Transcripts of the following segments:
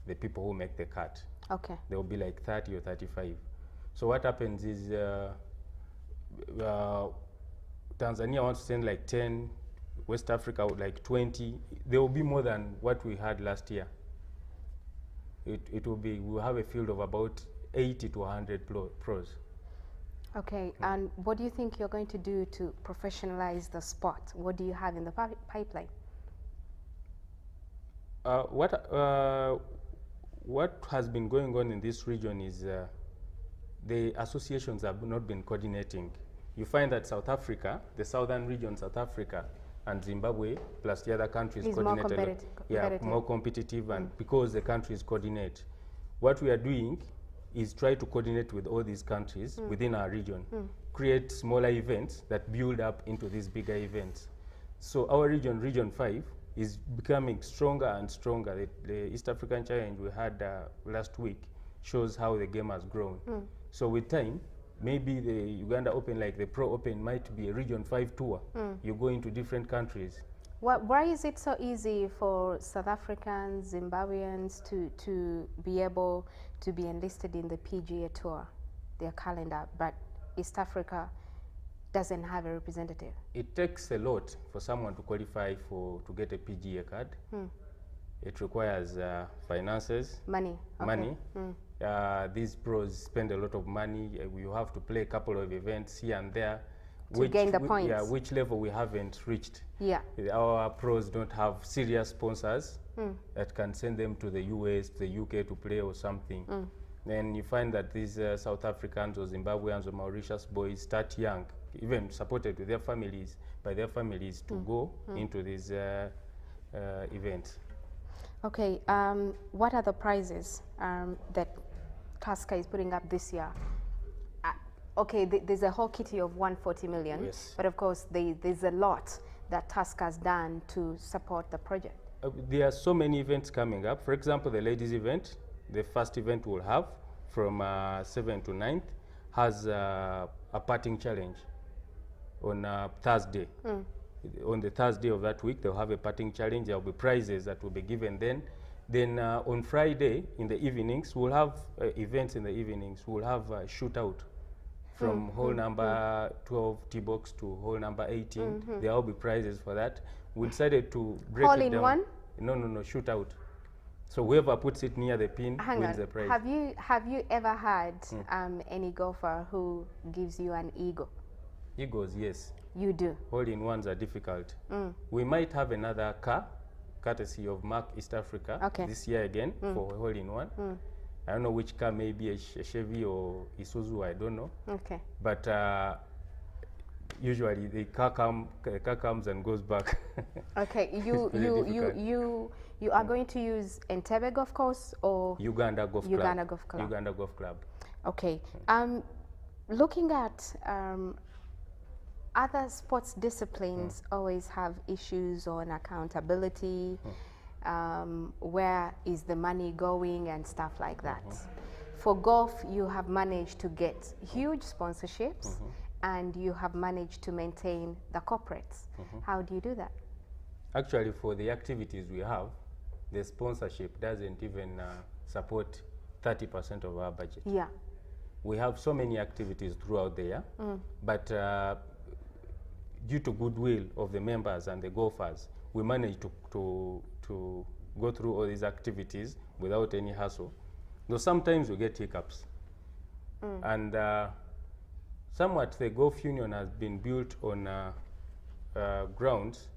the people who make the cut. Okay. There will be like 30 or 35. So what happens is Tanzania wants to send like 10, West Africa would like 20. There will be more than what we had last year. It will be, we'll have a field of about 80 to 100 pros. Okay, and what do you think you're going to do to professionalize the sport? What do you have in the pipeline? What has been going on in this region is the associations have not been coordinating. You find that South Africa, the southern region, South Africa, and Zimbabwe, plus the other countries coordinate more competitive, and because the countries coordinate. What we are doing is try to coordinate with all these countries within our region, create smaller events that build up into these bigger events. So our region, Region 5, is becoming stronger and stronger. The East African Challenge we had last week shows how the game has grown. So with time, maybe the Uganda Open, like the Pro Open, might be a Region 5 tour. You go into different countries. Why is it so easy for South Africans, Zimbabweans to be able to be enlisted in the PGA Tour, their calendar, but East Africa doesn't have a representative? It takes a lot for someone to qualify to get a PGA card. It requires finances. Money. Okay. Money. These pros spend a lot of money. You have to play a couple of events here and there. To gain the points. Yeah, which level we haven't reached. Yeah. Our pros don't have serious sponsors that can send them to the US, to the UK to play or something. Then you find that these South Africans or Zimbabweans or Mauritius boys start young, even supported with their families, by their families, to go into these events. Okay, what are the prizes that Tusker is putting up this year? Okay, there's a whole kitty of 140 million, yes. But of course there's a lot that Tusker has done to support the project. There are so many events coming up. For example, the ladies event, the first event we'll have from 7th to 9th, has a putting challenge on Thursday. On the Thursday of that week, they'll have a putting challenge. There will be prizes that will be given then. Then on Friday in the evenings, we'll have events in the evenings. We'll have a shootout from hole number 12 T-box to hole number 18. There will be prizes for that. We decided to break it down. Hole in one? No, shootout. So whoever puts it near the pin wins the prize. Have you ever had any golfer who gives you an eagle? Eagles, yes. You do? Hole-in-ones are difficult. We might have another car, courtesy of Mark East Africa, this year again for a hole-in-one. I don't know which car, maybe a Chevy or Isuzu, I don't know. Okay. But usually the car comes and goes back. Okay, you are going to use Entebbe Golf Course or Uganda Golf Club. Uganda Golf Club. Okay. Looking at other sports disciplines always have issues on accountability, where is the money going and stuff like that. For golf, you have managed to get huge sponsorships and you have managed to maintain the corporates. How do you do that? Actually, for the activities we have, the sponsorship doesn't even support 30% of our budget. Yeah. We have so many activities throughout the year, but due to goodwill of the members and the golfers, we managed to go through all these activities without any hassle. Though sometimes we get hiccups. And somewhat the golf union has been built on grounds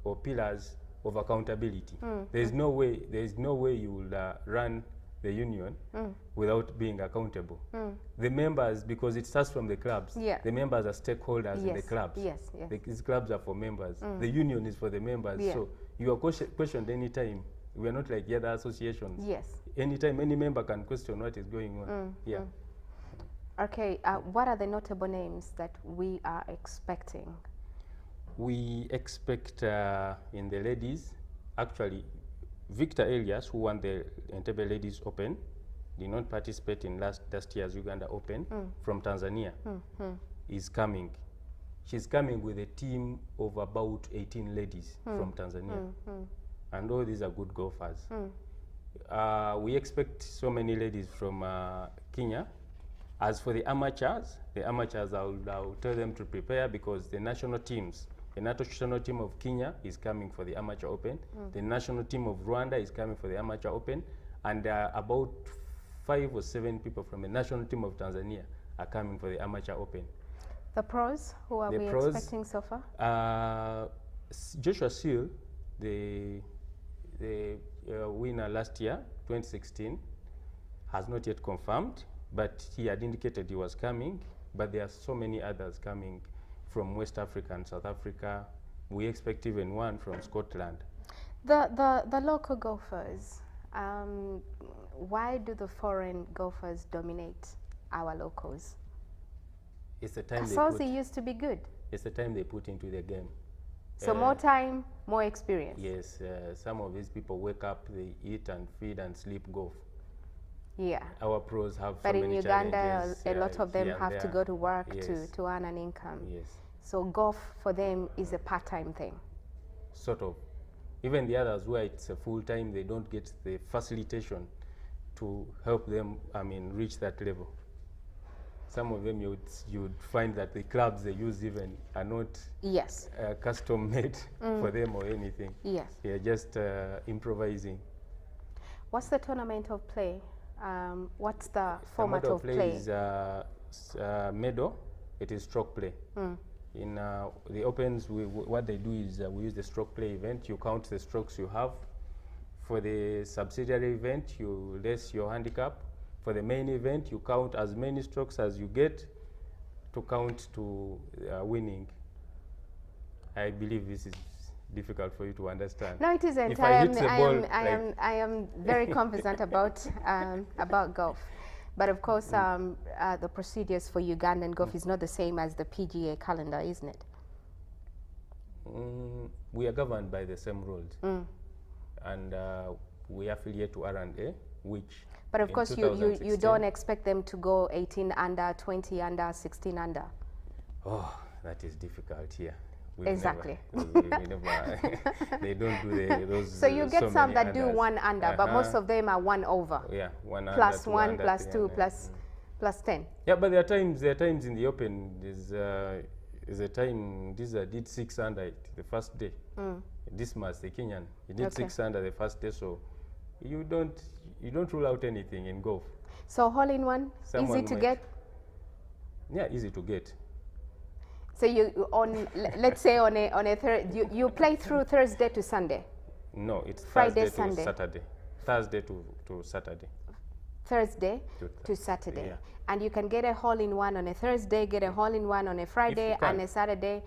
or pillars of accountability. There's no way you will run the union without being accountable. The members, because it starts from the clubs, the members are stakeholders in the clubs. These clubs are for members. The union is for the members. So you are questioned anytime. We are not like the other associations. Anytime any member can question what is going on. Okay, what are the notable names that we are expecting? We expect in the ladies, actually, Victor Elias, who won the Entebbe Ladies Open, did not participate in last year's Uganda Open, from Tanzania, is coming. She's coming with a team of about 18 ladies from Tanzania. And all these are good golfers. We expect so many ladies from Kenya. As for the amateurs, I'll tell them to prepare, because the national teams, the national team of Kenya is coming for the Amateur Open. The national team of Rwanda is coming for the Amateur Open. And about 5 or 7 people from the national team of Tanzania are coming for the Amateur Open. The pros, who are we expecting so far? Joshua Seal, the winner last year, 2016, has not yet confirmed, but he had indicated he was coming. But there are so many others coming from West Africa and South Africa. We expect even one from Scotland. The local golfers, why do the foreign golfers dominate our locals? It's the time Kasozi used to be good. It's the time they put into the game. So more time, more experience. Yes, some of these people wake up, they eat and feed and sleep golf. Yeah. Our pros have but so in many Uganda, challenges, a lot of them have to go to work Yes. to earn an income. Yes, So golf for them is a part-time thing. sort of. Even the others where it's a full-time, they don't get the facilitation to help them, reach that level. Some of them you'd find that the clubs they use even are not Yes. custom made for them or anything. Yes. They're just improvising. What's the tournament of play? What's the format The of play? is medal. It is stroke play. In the Opens, what they do is we use the stroke play event. You count the strokes you have. For the subsidiary event, you less your handicap. For the main event, you count as many strokes as you get to count to winning. I believe this is difficult for you to understand. No, it isn't. If I hit the ball, I am very confident about golf. But of course, the procedures for Ugandan golf is not the same as the PGA calendar, isn't it? We are governed by the same rules. And we affiliate to R&A, which But of course, you don't expect them to go 18 under, 20 under, 16 under. Oh, that is difficult here. Exactly. They don't do those. So you get some that do unders. 1 under, but most of them are 1 over. Yeah, 1 under, Plus 2 1, under, plus 3 2, under. plus 10. Yeah, but there are times in the Open. There's a time did 6 under the first day. Dismas, the Kenyan, he did 6 under the first day. So you don't rule out anything in golf. So hole in one, easy to get. Yeah, easy to get. So let's say on a you play through Thursday to Sunday. No, it's Friday, Thursday Sunday. to Saturday. Thursday to Saturday. Thursday to Saturday. Yeah. And you can get a hole in one on a Thursday, get a hole in one on a Friday can. and a Saturday.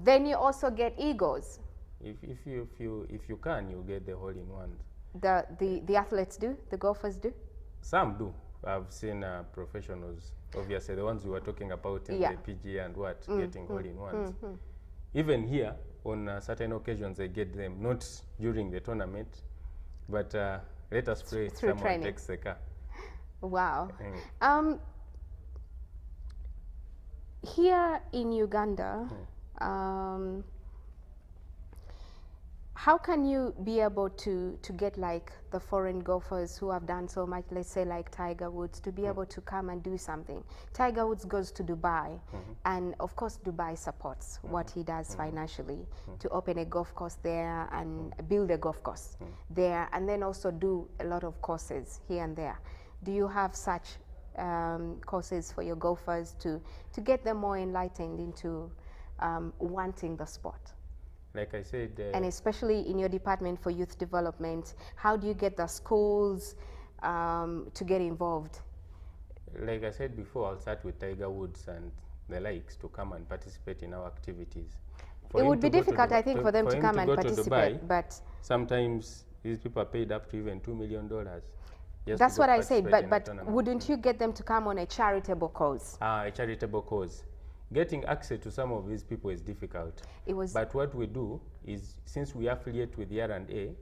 Then you also get egos. If you can, you get the hole in ones. The athletes do, the golfers do. Some do. I've seen professionals, obviously the ones we were talking about in the PGA and getting hole in ones. Even here, on certain occasions, they get them, not during the tournament, but let us pray someone training. takes the car. Wow. Here in Uganda, how can you be able to get like the foreign golfers who have done so much, let's say like Tiger Woods, to be able to come and do something? Tiger Woods goes to Dubai, and of course Dubai supports what he does financially to open a golf course there and build a golf course there, and then also do a lot of courses here and there. Do you have such courses for your golfers to get them more enlightened into wanting the sport? Like I said, and especially in your department for youth development, how do you get the schools to get involved? like I said before, I'll start with Tiger Woods and the likes to come and participate in our activities. It would be difficult, I think, for them to come and participate, Dubai, but sometimes these people are paid up to even $2 million. That's what I said, but wouldn't you get them to come on a charitable cause? A charitable cause. Getting access to some of these people is difficult. But what we do is, since we affiliate with the R&A,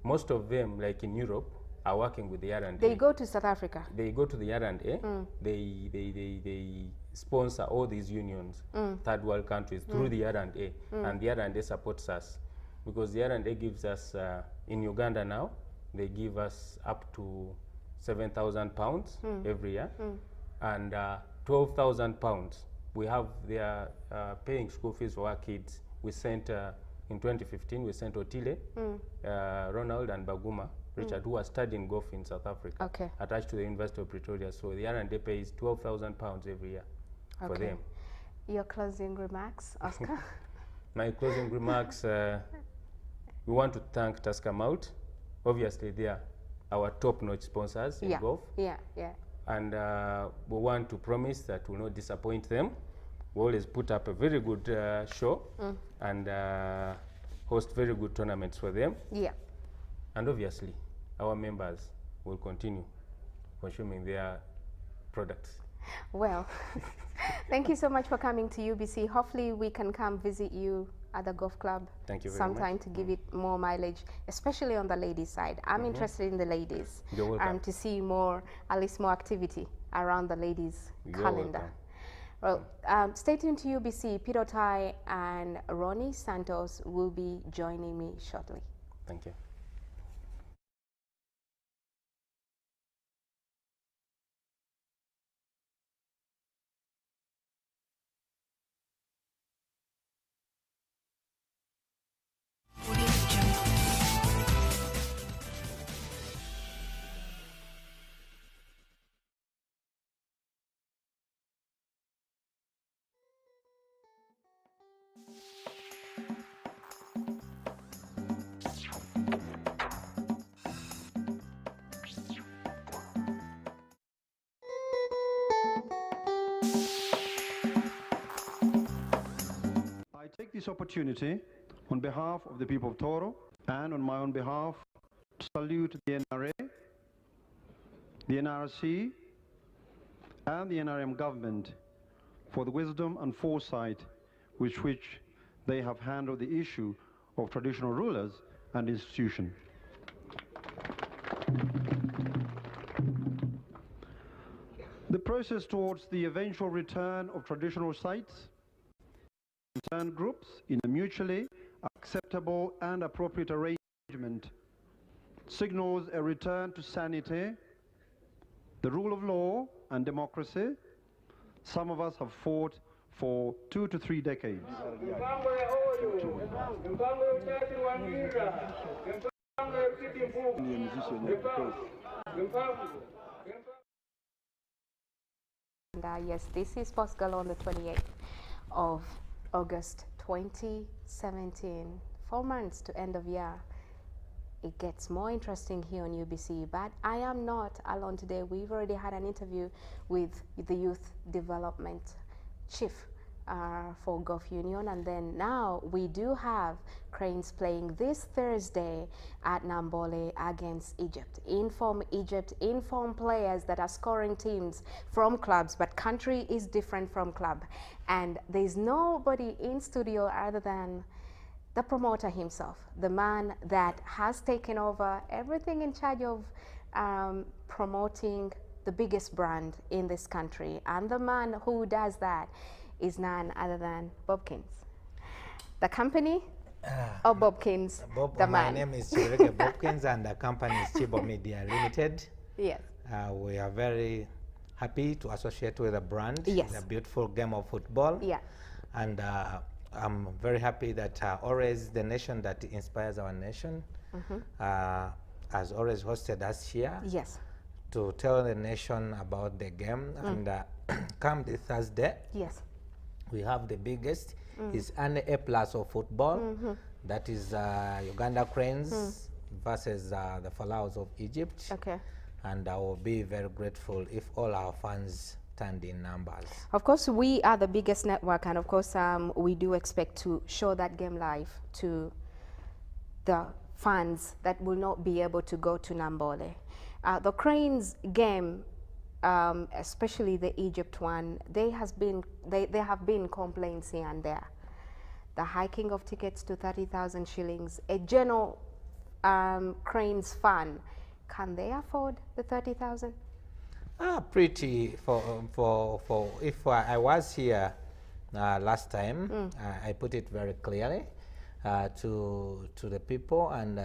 most of them, like in Europe, are working with the R&A. They go to South Africa. They go to the R&A. They sponsor all these unions, third world countries, through the R&A, and the R&A supports us, because the R&A gives us, in Uganda now, they give us up to £7,000 every year, and £12,000 we have their paying school fees for our kids. We sent in 2015 we sent Otile, Ronald and Baguma Richard, who are studying golf in South Africa, attached to the University of Pretoria. So the R&D pays £12,000 every year for them. Your closing remarks, Oscar? My closing remarks, we want to thank Tusker Malt. Obviously, they are our top-notch sponsors in golf. And we want to promise that we will not disappoint them. We always put up a very good show and host very good tournaments for them. And obviously, our members will continue consuming their products. Well, thank you so much for coming to UBC. Hopefully, we can come visit you at the golf club sometime to give it more mileage, especially on the ladies' side. I'm interested in the ladies to see more, at least more activity around the ladies' calendar. Well, stay tuned to UBC. Peter Otai and Ronnie Santos will be joining me shortly. Thank you. I take this opportunity on behalf of the people of Toro and on my own behalf to salute the NRA, the NRC, and the NRM government for the wisdom and foresight with which they have handled the issue of traditional rulers and institutions. The process towards the eventual return of traditional sites concerned groups in a mutually acceptable and appropriate arrangement signals a return to sanity, the rule of law and democracy some of us have fought for 2 to 3 decades. And yes, this is Post Galore on the 28th of August 2017. 4 months to end of year. It gets more interesting here on UBC, but I am not alone today. We've already had an interview with the Youth Development Chief for Golf Union, and then now we do have Cranes playing this Thursday at Nambole against Egypt. Inform players that are scoring teams from clubs, but country is different from club. And there's nobody in studio other than the promoter himself, the man that has taken over everything in charge of promoting the biggest brand in this country. And the man who does that is none other than Bobkins. The company of Bobkins, the man. My name is Chirege Bobkins and the company is Chibo Media Limited. Yes. We are very happy to associate with the brand, yes, the beautiful game of football. Yeah. And I'm very happy that always the nation that inspires our nation has always hosted us here. Yes. To tell the nation about the game. And come this Thursday, yes, we have the biggest, is an A+ of football. That is Uganda Cranes versus the Pharaohs of Egypt. Okay. And I will be very grateful if all our fans turned in numbers. Of course, we are the biggest network, and of course, we do expect to show that game live to the fans that will not be able to go to Nambole. The Cranes game, especially the Egypt one, there have been complaints here and there. The hiking of tickets to 30,000 shillings. A general Cranes fan, can they afford the 30,000? Pretty. If I was here last time, I put it very clearly. to the people and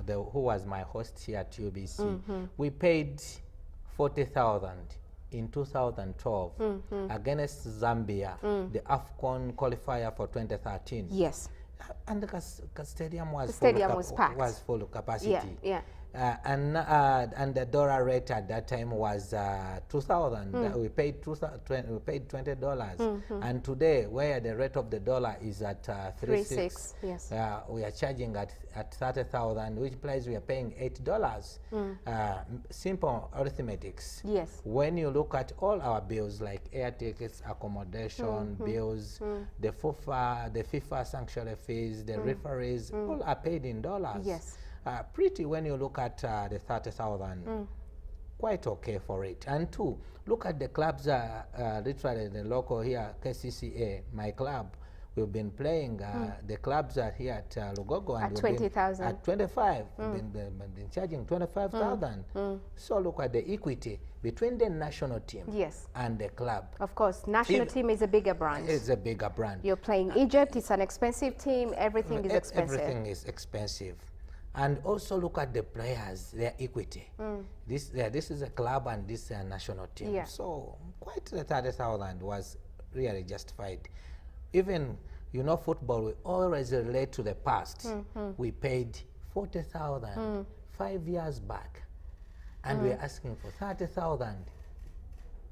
who was my host here at UBC. We paid 40,000 in 2012 against Zambia, the AFCON qualifier for 2013. Yes. And the stadium was packed. Was full capacity. Yeah, yeah. And the dollar rate at that time was 2,000. We paid $20, and today, where the rate of the dollar is at 3.6, yes, we are charging at 30,000, which place we are paying $8. Simple arithmetics. Yes. When you look at all our bills like air tickets, accommodation bills, the FIFA sanctuary fees, the referees, all are paid in dollars. Yes. Pretty when you look at the 30,000, quite okay for it. And two, look at the clubs, literally the local here, KCCA, my club. We've been playing, the clubs are here at Lugogo. And at 20,000? At 25. We've been charging 25,000. So look at the equity between the national team and the club. Of course, national team is a bigger brand. It's a bigger brand. You're playing Egypt, it's an expensive team, everything is expensive. Everything is expensive. And also look at the players, their equity. This is a club and this is a national team. Yeah. So quite the 30,000 was really justified. Even, you know, football, we always relate to the past. We paid 40,000 5 years back, and we're asking for 30,000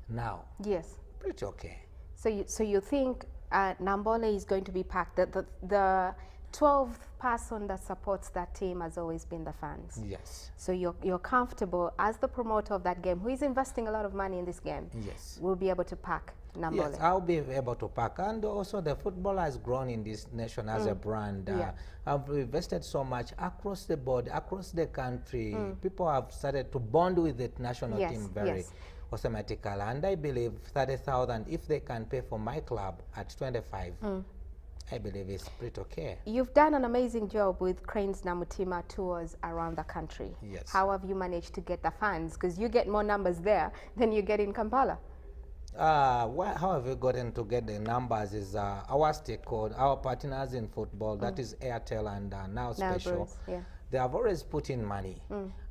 now. Yes. Pretty okay. So you think Namboole is going to be packed? The 12th person that supports that team has always been the fans. Yes. So you're comfortable as the promoter of that game, who is investing a lot of money in this game. Yes. Will be able to pack Namboole. Yes, I'll be able to pack. And also the football has grown in this nation as a brand. I've invested so much across the board, across the country. People have started to bond with the national team very automatically. And I believe 30,000, if they can pay for my club at 25, I believe it's pretty okay. You've done an amazing job with Cranes Namutima tours around the country. Yes. How have you managed to get the fans? Because you get more numbers there than you get in Kampala. Well, how have we gotten to get the numbers is our stakeholder, our partners in football, that is Airtel and Now Special. They have always put in money.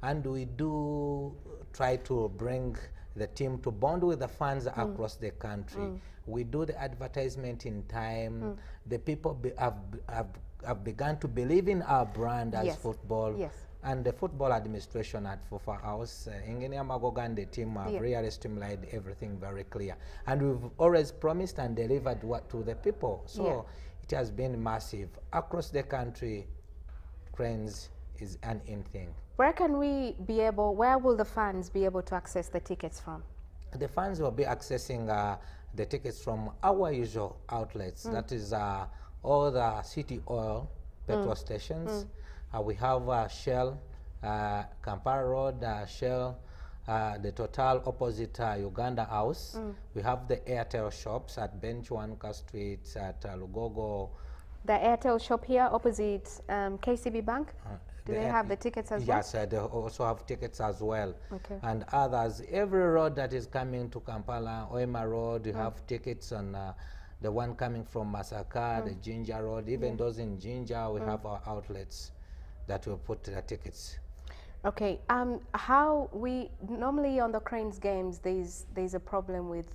And we do try to bring the team to bond with the fans across the country. We do the advertisement in time. The people have begun to believe in our brand as football. And the football administration at FUFA House, Engineer Magoga and the team have really streamlined everything very clear. And we've always promised and delivered what to the people. So it has been massive. Across the country, Cranes is an in thing. Where will the fans be able to access the tickets from? The fans will be accessing the tickets from our usual outlets. That is all the City Oil petrol stations. We have Shell, Kampala Road, Shell, the Total opposite Uganda House. We have the Airtel shops at Benchwanka Street, at Lugogo. The Airtel shop here opposite KCB Bank? Do they have the tickets as well? Yes, they also have tickets as well. Okay. And others, every road that is coming to Kampala, Oema Road, you have tickets on the one coming from Masaka, the Jinja Road, even those in Jinja, we have our outlets that will put the tickets. Okay, how we normally on the Cranes games there's a problem with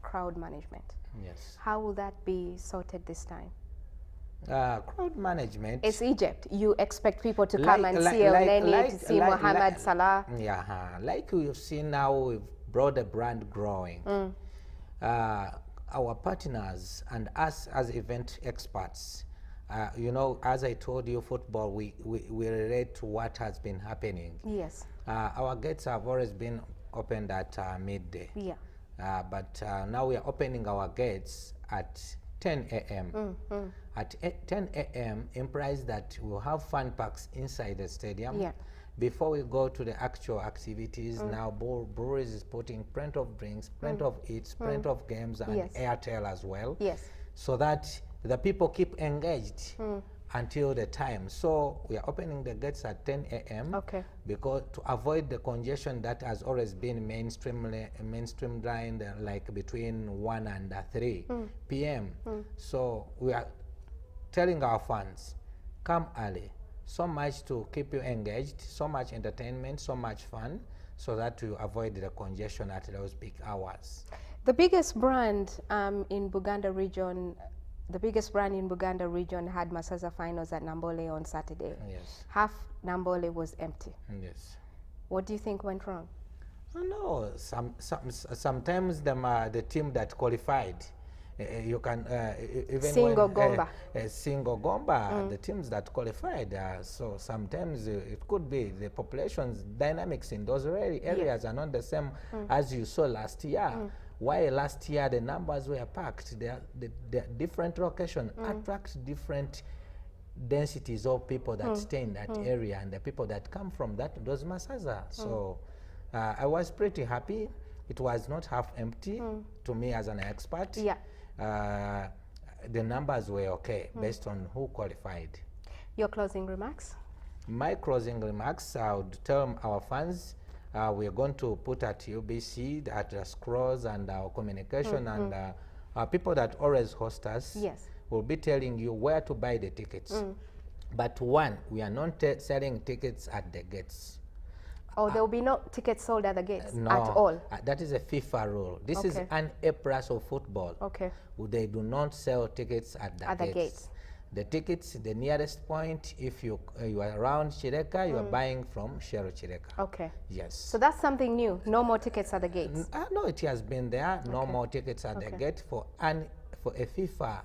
crowd management. Yes. How will that be sorted this time? Crowd management. It's Egypt. You expect people to come and see El Neni, to see Mohamed Salah. Yeah, like we've seen now, we've brought the brand growing. Our partners and us as event experts, you know, as I told you, football, we relate to what has been happening. Yes. Our gates have always been opened at midday. Yeah. But now we are opening our gates at 10 a.m. At 10 a.m. implies that we'll have fun packs inside the stadium. Yeah. Before we go to the actual activities, now Breweries is putting plenty of drinks, plenty of eats, plenty of games, and Airtel as well. Yes. So that the people keep engaged until the time. So we are opening the gates at 10 a.m. Okay. Because to avoid the congestion that has always been mainstreamed like between 1 and 3 p.m. So we are telling our fans, come early. So much to keep you engaged, so much entertainment, so much fun, so that you avoid the congestion at those peak hours. The biggest brand in Buganda region, had Masaza finals at Nambole on Saturday. Yes. Half Nambole was empty. Yes. What do you think went wrong? No, sometimes the team that qualified, you can even Single Gomba. Single Gomba, the teams that qualified. So sometimes it could be the population's dynamics in those areas are not the same as you saw last year. Why last year the numbers were packed? The different location attract different densities of people that stay in that area and the people that come from those Masaza. So I was pretty happy. It was not half empty to me as an expert. Yeah. The numbers were okay based on who qualified. Your closing remarks? My closing remarks, I would tell our fans, we're going to put at UBC, at the scrolls and our communication and people that always host us will be telling you where to buy the tickets. But one, we are not selling tickets at the gates. Oh, there will be no tickets sold at the gates no, at all? That is a FIFA rule. This is an A+ of football. Okay. They do not sell tickets at the gates. The tickets, the nearest point, if you are around Chireka, you are buying from Shero Chireka. Okay. Yes. So that's something new. No more tickets at the gates? No, it has been there. No more tickets at the gate for a FIFA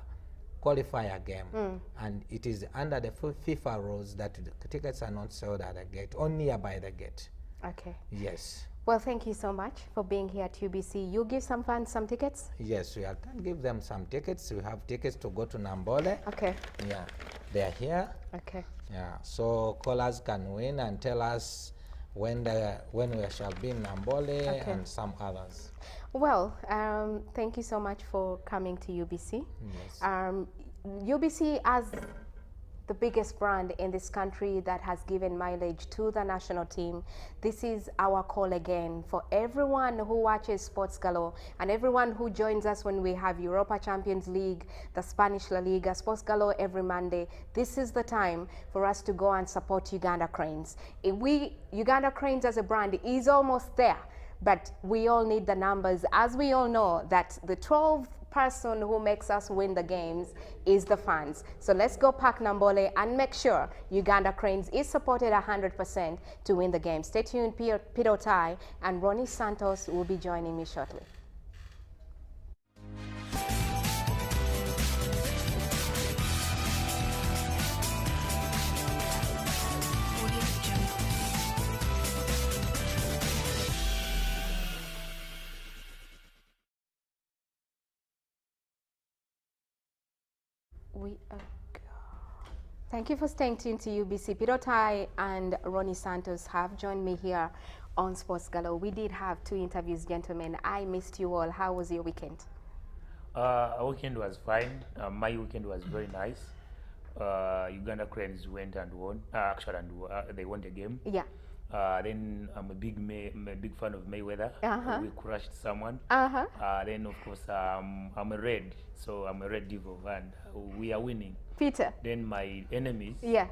qualifier game. And it is under the FIFA rules that the tickets are not sold at the gate, only nearby the gate. Okay. Yes. Well, thank you so much for being here at UBC. You give some fans some tickets? Yes, we can give them some tickets. We have tickets to go to Nambole. Okay. Yeah, they are here. Okay. Yeah, so callers can win and tell us when we shall be in Nambole and some others. Well, thank you so much for coming to UBC. Yes. UBC as the biggest brand in this country that has given mileage to the national team. This is our call again for everyone who watches Sports Galore and everyone who joins us when we have Europa Champions League, the Spanish La Liga, Sports Galore every Monday. This is the time for us to go and support Uganda Cranes. Uganda Cranes as a brand is almost there, but we all need the numbers. As we all know that the 12th person who makes us win the games is the fans. So let's go pack Nambole and make sure Uganda Cranes is supported 100% to win the game. Stay tuned. Peter Otai and Ronnie Santos will be joining me shortly. Thank you for staying tuned to UBC. Peter Otai and Ronnie Santos have joined me here on Sports Galore. We did have 2 interviews, gentlemen. I missed you all. How was your weekend? Our weekend was fine. My weekend was very nice. Uganda Cranes went and won. They won the game. Yeah. Then I'm a big fan of Mayweather. We crushed someone. Then of course I'm a red, so I'm a red devil, and we are winning. Peter. Then my enemies. Yeah.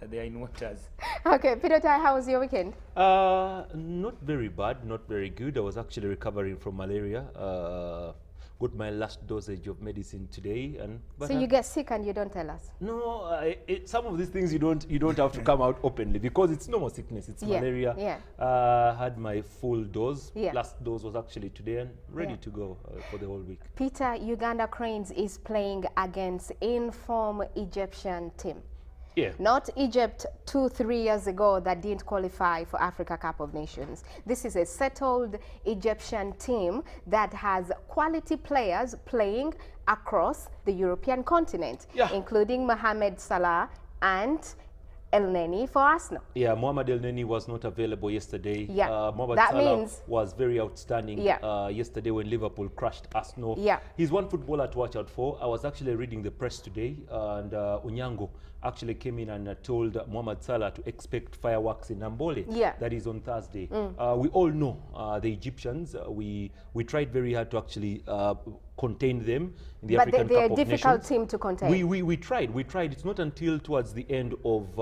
They are in waters. Okay, Peter Tai, how was your weekend? Not very bad, not very good. I was actually recovering from malaria. Got my last dosage of medicine today, so you get sick and you don't tell us? No, some of these things you don't have to come out openly because it's no more sickness. It's malaria. Yeah. Had my full dose. Yeah. Last dose was actually today and ready to go for the whole week. Peter, Uganda Cranes is playing against in-form Egyptian team. Yeah. Not Egypt 2-3 years ago that didn't qualify for Africa Cup of Nations. This is a settled Egyptian team that has quality players playing across the European continent, including Mohamed Salah and El Neni for Arsenal. Yeah, Mohamed El Neni was not available yesterday. Yeah, Mohamed Salah was very outstanding yesterday when Liverpool crushed Arsenal. Yeah. He's one footballer to watch out for. I was actually reading the press today, and Onyango actually came in and told Mohamed Salah to expect fireworks in Nambole. Yeah. That is on Thursday. We all know the Egyptians. We tried very hard to actually contain them in the but African Cup of Nations. But they're a difficult team to contain. We tried. It's not until towards the end of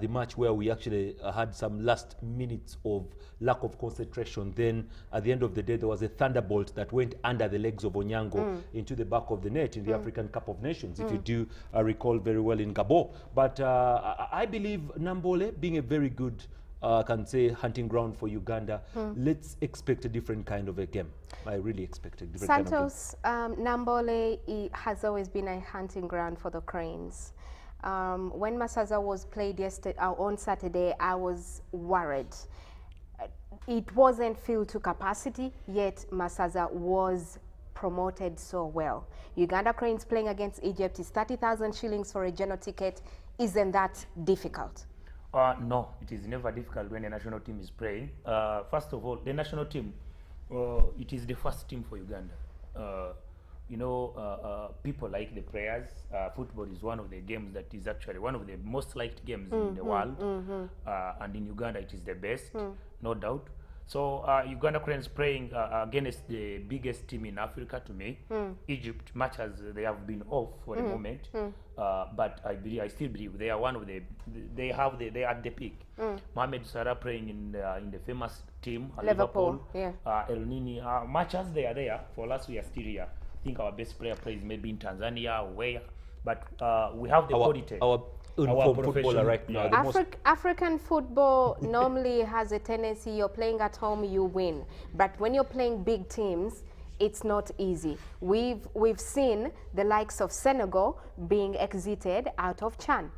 the match where we actually had some last minutes of lack of concentration. Then at the end of the day, there was a thunderbolt that went under the legs of Onyango into the back of the net in the African Cup of Nations, if you do recall very well in Gabon. But I believe Nambole, being a very good can say hunting ground for Uganda, let's expect a different kind of a game. I really expect a different Santos, kind of game. Nambole has always been a hunting ground for the Cranes. When Masaza was played on Saturday, I was worried. It wasn't filled to capacity, yet Masaza was promoted so well. Uganda Cranes playing against Egypt is 30,000 shillings for a general ticket. Isn't that difficult? No, it is never difficult when the national team is playing. First of all, the national team, it is the first team for Uganda. People like the players. Football is one of the games that is actually one of the most liked games in the world. And in Uganda, it is the best, no doubt. So Uganda Cranes playing against the biggest team in Africa to me, Egypt, much as they have been off for the moment. But I still believe they are one of the, they are at the peak. Mohamed Salah playing in the famous team, Liverpool. El Nini, much as they are there, for us we are still here. I think our best player plays maybe in Tanzania or where, but we have the quality. Our footballer right now. African football normally has a tendency, you're playing at home, you win. But when you're playing big teams, it's not easy. We've seen the likes of Senegal being exited out of CHAN.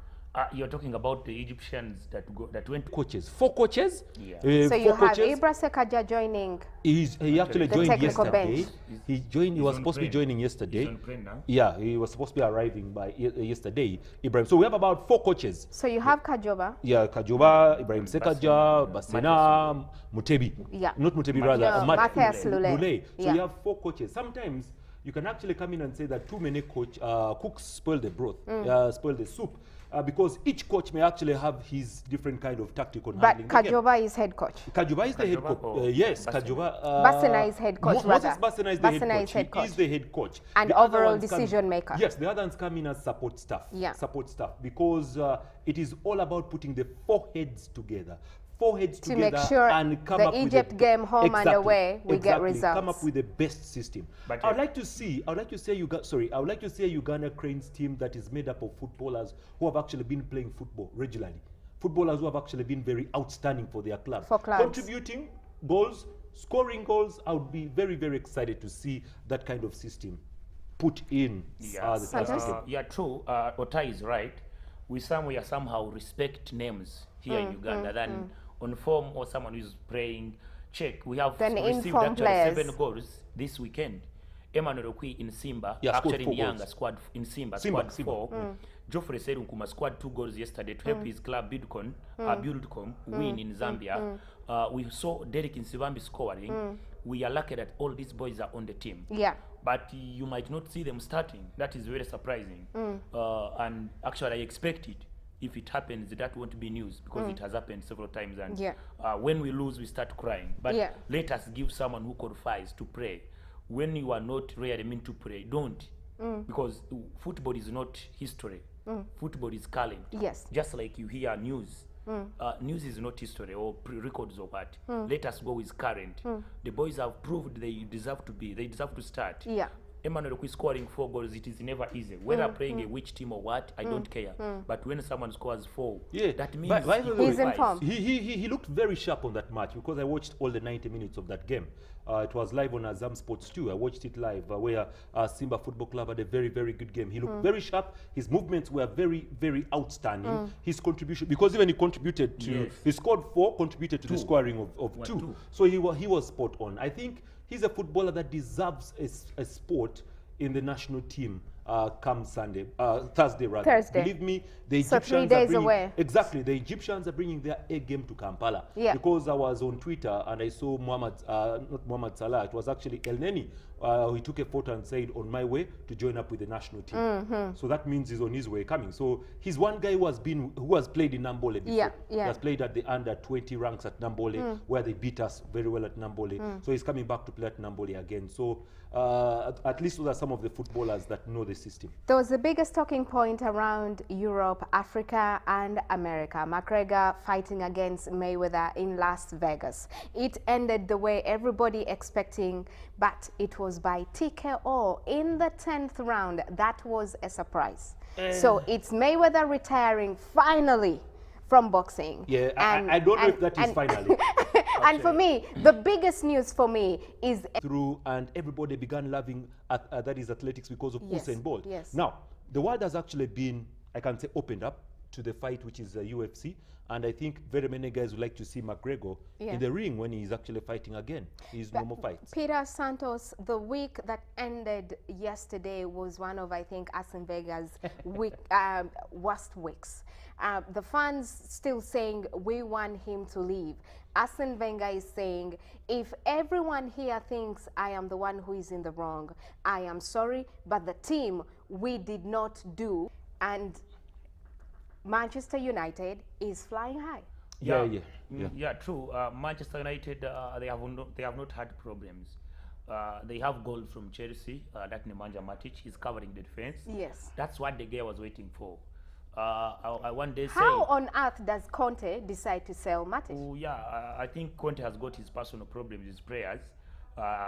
You're talking about the Egyptians that went coaches, 4 coaches. Yeah. So you have Ibra Sekaja joining. He actually joined yesterday. Bench. He was supposed to be joining yesterday. He's on plane now. Yeah, he was supposed to be arriving by yesterday. Ibrahim. So we have about 4 coaches. So you have Kajoba. Yeah, Kajoba, Ibrahim Sekaja, Basena, Mutebi. Yeah. Not Mutebi, rather. Matthias Lule. So you have 4 coaches. Sometimes you can actually come in and say that too many cooks spoil the broth, spoil the soup. Because each coach may actually have his different kind of tactical handling. But Kajoba is head coach. Kajoba is the head coach. Yes, Kajoba. Basena is head coach, Moses Basena is the head coach. He is the head coach. And overall decision maker. Yes, the others come in as support staff. Yeah. Support staff. Because it is all about putting the 4 heads together. 4 heads to together make sure and come the up Egypt with game home and away we get results. Come up with the best system. But I would like to see a Uganda Cranes team that is made up of footballers who have actually been playing football regularly. Footballers who have actually been very outstanding for their club. For clubs. Contributing goals, scoring goals. I would be very, very excited to see that kind of system put in. Yeah, true. Otai is right. We somehow respect names here in Uganda than on form or someone who's playing check. We have received actually 7 goals this weekend. Emmanuel Okwi in Simba, actually in Yanga squad in Simba squad 4. Geoffrey Serunkuma scored 2 goals yesterday to help his club Buildcom win in Zambia. We saw Derek Nsibambi scoring. We are lucky that all these boys are on the team. Yeah. But you might not see them starting. That is very surprising. And actually I expect it. If it happens, that won't be news because it has happened several times. And when we lose, we start crying. But let us give someone who qualifies to pray. When you are not really meant to pray, don't. Because football is not history. Football is current. Yes. Just like you hear news. News is not history or records or what. Let us go with current. The boys have proved they deserve to start. Yeah. Emmanuel Okwi scoring 4 goals, it is never easy. Whether playing a which team or what, I don't care. But when someone scores 4, that means he's in form. He looked very sharp on that match because I watched all the 90 minutes of that game. It was live on Azam Sports 2. I watched it live where Simba Football Club had a very, very good game. He looked very sharp. His movements were very, very outstanding. His contribution, because even he contributed to, he scored 4, contributed to the scoring of 2. So he was spot on. I think he's a footballer that deserves a spot in the national team come Thursday rather. Thursday. Believe me, the So Egyptians 3 days are away. Exactly, the Egyptians are bringing their A game to Kampala. Yeah. Because I was on Twitter and I saw not Mohamed Salah, it was actually El Neni he took a photo and said, on my way to join up with the national team. So that means he's on his way coming. So he's one guy who has played in Nambole before. He has played at the under 20 ranks at Nambole, where they beat us very well at Nambole. So he's coming back to play at Nambole again. So at least those are some of the footballers that know the system. There was the biggest talking point around Europe, Africa, and America. McGregor fighting against Mayweather in Las Vegas. It ended the way everybody expecting, but it was by TKO in the 10th round. That was a surprise. So it's Mayweather retiring finally from boxing. Yeah, I don't know if that is finally. And for me, the biggest news for me is through, and everybody began loving that is athletics because of Usain Bolt. Yes. Now, the world has actually been, I can say, opened up to the fight, which is UFC, and I think very many guys would like to see McGregor in the ring when he's actually fighting again his normal fights. Peter Santos, the week that ended yesterday was one of, I think, Arsene Wenger's worst weeks. The fans still saying we want him to leave. Arsene Wenger is saying, if everyone here thinks I am the one who is in the wrong, I am sorry, but the team, we did not do. And Manchester United is flying high. Yeah, true. Manchester United, they have not had problems. They have goal from Chelsea. That Nemanja Matic is covering the defense. Yes. That's what the guy was waiting for. I one day how on earth does Conte decide to sell Matic? Oh yeah, I think Conte has got his personal problems with his players.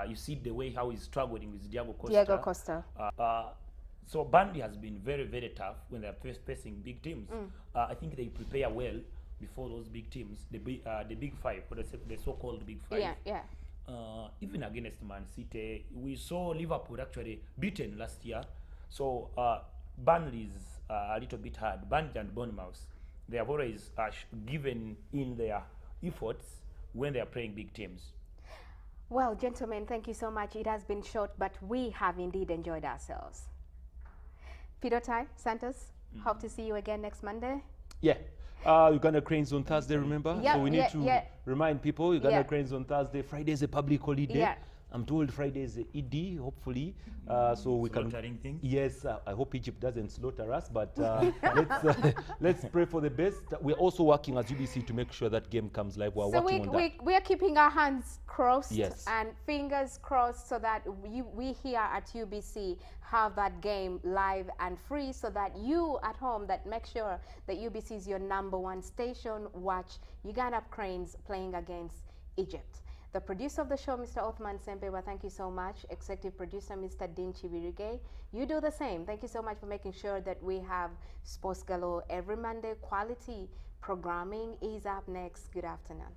You see the way how he's struggling with Diego Costa. So Burnley has been very, very tough when they're facing big teams. I think they prepare well before those big teams, the big five, or the so-called big five. Even against Man City, we saw Liverpool actually beaten last year. So Burnley's a little bit hard. Burnley and Bournemouth, they have always given in their efforts when they are playing big teams. Well, gentlemen, thank you so much. It has been short, but we have indeed enjoyed ourselves. Otai, Santos, hope to see you again next Monday. Yeah. Uganda Cranes on Thursday, remember? So we need to remind people, Uganda Cranes on Thursday. Friday is a public holiday. I'm told Friday is ED, hopefully. So we can. Things? Yes, I hope Egypt doesn't slaughter us, but let's pray for the best. We're also working as UBC to make sure that game comes live. We're working on that. We are keeping our hands crossed and fingers crossed so that we here at UBC have that game live and free, so that you at home that make sure that UBC is your #1 station, watch Uganda Cranes playing against Egypt. The producer of the show, Mr. Othman Sempewa, thank you so much. Executive producer, Mr. Dean Chivirige, you do the same. Thank you so much for making sure that we have Sports Galore every Monday. Quality programming is up next. Good afternoon.